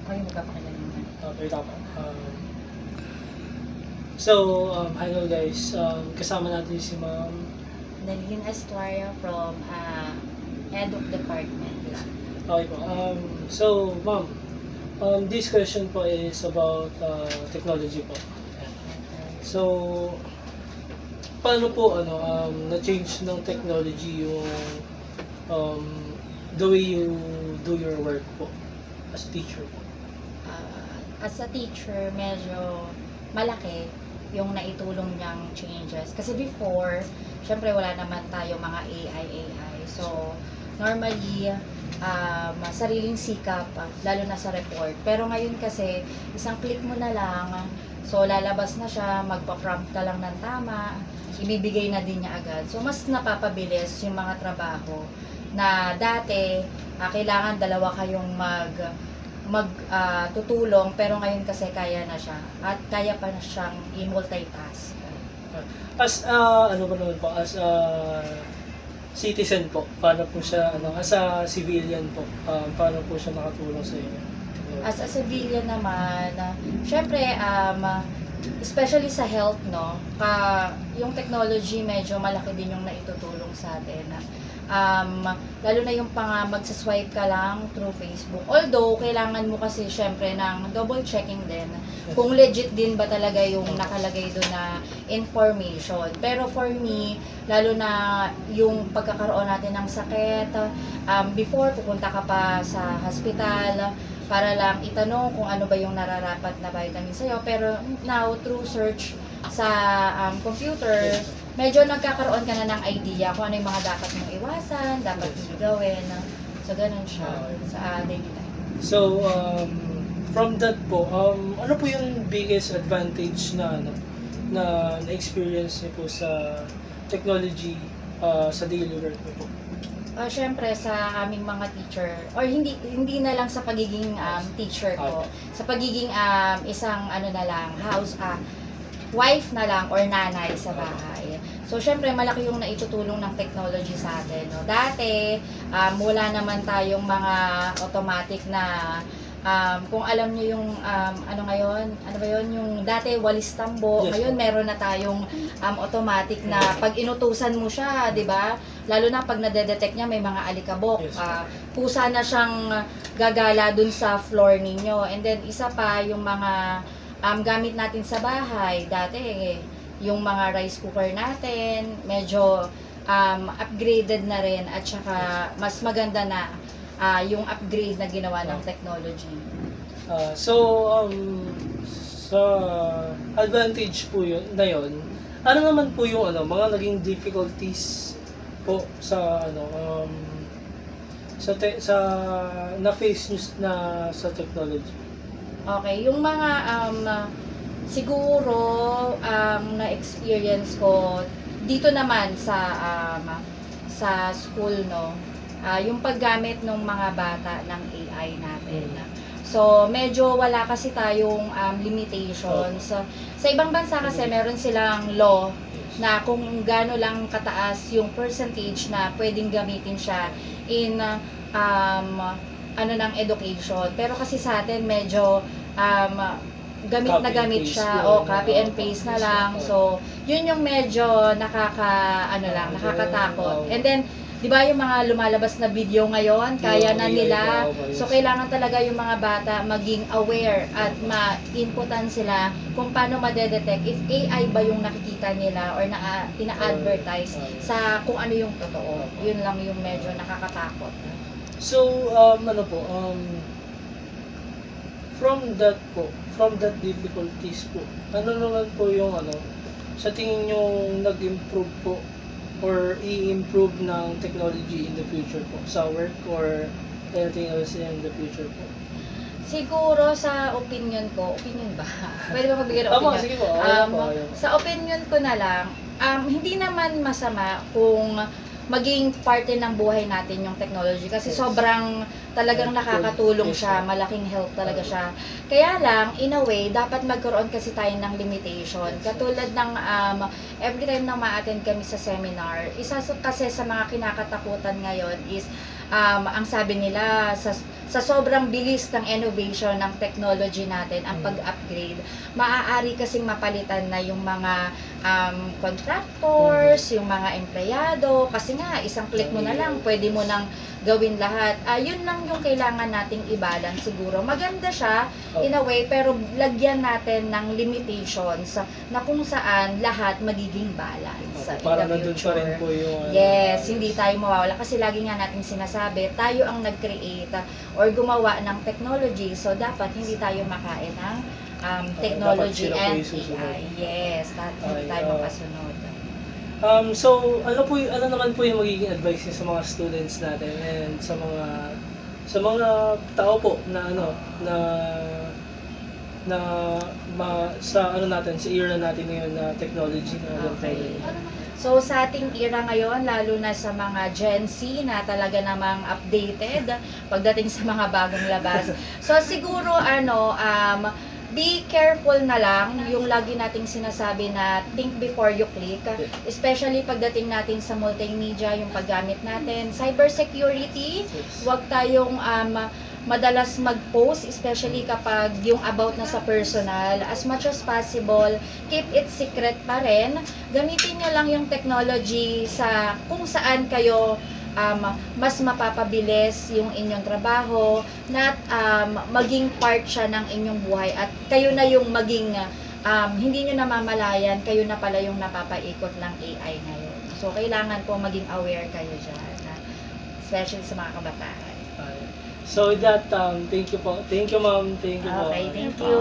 Kayo magpapakilala naman. Okay, tama. Hello guys. Kasama natin si Ma'am. Nalin Estuario from Head of Department. Okay po. Ma'am, this question po is about technology po. So, paano po na-change ng technology yung the way you do your work po as a teacher po? As a teacher, medyo malaki yung naitulong niyang changes. Kasi before, syempre wala naman tayo mga AI. So, normally, sariling sikap, lalo na sa report. Pero ngayon kasi, isang click mo na lang, so lalabas na siya, magpa-prompt ka lang ng tama, ibibigay na din niya agad. So, mas napapabilis yung mga trabaho na dati, kailangan dalawa kayong tutulong, pero ngayon kasi kaya na siya at kaya pa na siyang i-multitask. As ano ba naman po, as a citizen po, paano po siya as a civilian po, paano po siya nakatulong sa inyo? As a civilian naman, syempre especially sa health, no, yung technology medyo malaki din yung naitutulong sa atin. Lalo na yung magsaswipe ka lang through Facebook. Although, kailangan mo kasi syempre ng double checking din kung legit din ba talaga yung nakalagay doon na information. Pero for me, lalo na yung pagkakaroon natin ng sakit, before pupunta ka pa sa hospital para lang itanong kung ano ba yung nararapat na vitamin sa'yo. Pero now, through search sa computer, medyo nagkakaroon ka na ng idea kung ano yung mga dapat mong iwasan, dapat hindi gawin. So, ganun siya sa daily life. So, from that po, ano po yung biggest advantage na na-experience niyo po sa technology sa daily work niyo po? Syempre sa aming mga teacher, or hindi na lang sa pagiging teacher ko, sa pagiging isang wife na lang or nanay sa bahay. So, syempre, malaki yung naitutulong ng technology sa atin. No? Dati, wala naman tayong mga automatic na, kung alam nyo yung, yung dati, walis tambo. Yes, ngayon, meron na tayong automatic na pag inutusan mo siya, di ba? Lalo na pag nade-detect niya, may mga alikabok. Yes. Pusa na siyang gagala dun sa floor ninyo. And then, isa pa, yung mga gamit natin sa bahay, dati yung mga rice cooker natin, medyo upgraded na rin at saka mas maganda na yung upgrade na ginawa ng technology. Sa advantage po yun, ano naman po yung mga naging difficulties po sa na-face nyo na sa technology? Okay, yung mga siguro na-experience ko dito naman sa school, no, yung paggamit ng mga bata ng AI natin. So, medyo wala kasi tayong limitations. Sa ibang bansa kasi meron silang law na kung gaano lang kataas yung percentage na pwedeng gamitin siya in ng education. Pero kasi sa atin medyo gamit siya o copy and paste na lang. So, yun yung medyo nakakatakot. And then, di ba yung mga lumalabas na video ngayon, kaya na nila. So, kailangan talaga yung mga bata maging aware at ma-inputan sila kung paano madedetect if AI ba yung nakikita nila or ina-advertise sa kung ano yung totoo. Yun lang yung medyo nakakatakot. So, from that difficulties po, ano naman po yung sa tingin nyo nag-improve po or i-improve ng technology in the future po sa work or anything else in the future po? Siguro sa opinion ba? Pwede ba magbigay ng opinion? Sige po. Sa opinion ko na lang, hindi naman masama kung maging parte ng buhay natin yung technology kasi sobrang talagang nakakatulong siya, malaking help talaga siya. Kaya lang, in a way, dapat magkaroon kasi tayo ng limitation. Katulad ng every time na ma-attend kami sa seminar, isa kasi sa mga kinakatakutan ngayon is ang sabi nila sa sobrang bilis ng innovation ng technology natin, ang pag-upgrade, maaari kasing mapalitan na yung mga contractors, yung mga empleyado, kasi nga, isang click mo na lang, pwede mo nang gawin lahat. Yun lang yung kailangan nating i-balance siguro. Maganda siya, in a way, pero lagyan natin ng limitations na kung saan lahat magiging balance. in Para the nandun pa rin future. po yung Yes, hindi tayo mawawala kasi lagi nga nating sinasabi, tayo ang nag-create or gumawa ng technology, so dapat hindi tayo makain ng technology dapat sila po and yung susunod. AI. Yes, hindi Okay, tayo makasunod. So, ano naman po yung magiging advice niyo sa mga students natin and sa mga tao po na sa sa era natin ngayon na technology na Okay. So sa ating era ngayon, lalo na sa mga Gen Z na talaga namang updated pagdating sa mga bagong labas. So siguro be careful na lang yung lagi nating sinasabi na think before you click. Especially pagdating natin sa multimedia, yung paggamit natin, cybersecurity, huwag tayong madalas mag-post, especially kapag yung about na sa personal. As much as possible, keep it secret pa rin. Gamitin nyo lang yung technology sa kung saan kayo mas mapapabilis yung inyong trabaho, na maging part siya ng inyong buhay at kayo na yung maging hindi nyo namamalayan, kayo na pala yung napapaikot ng AI ngayon. So, kailangan po maging aware kayo dyan, especially sa mga kabataan. So with that, thank you po. Thank you, ma'am. Thank you po. Okay, thank you.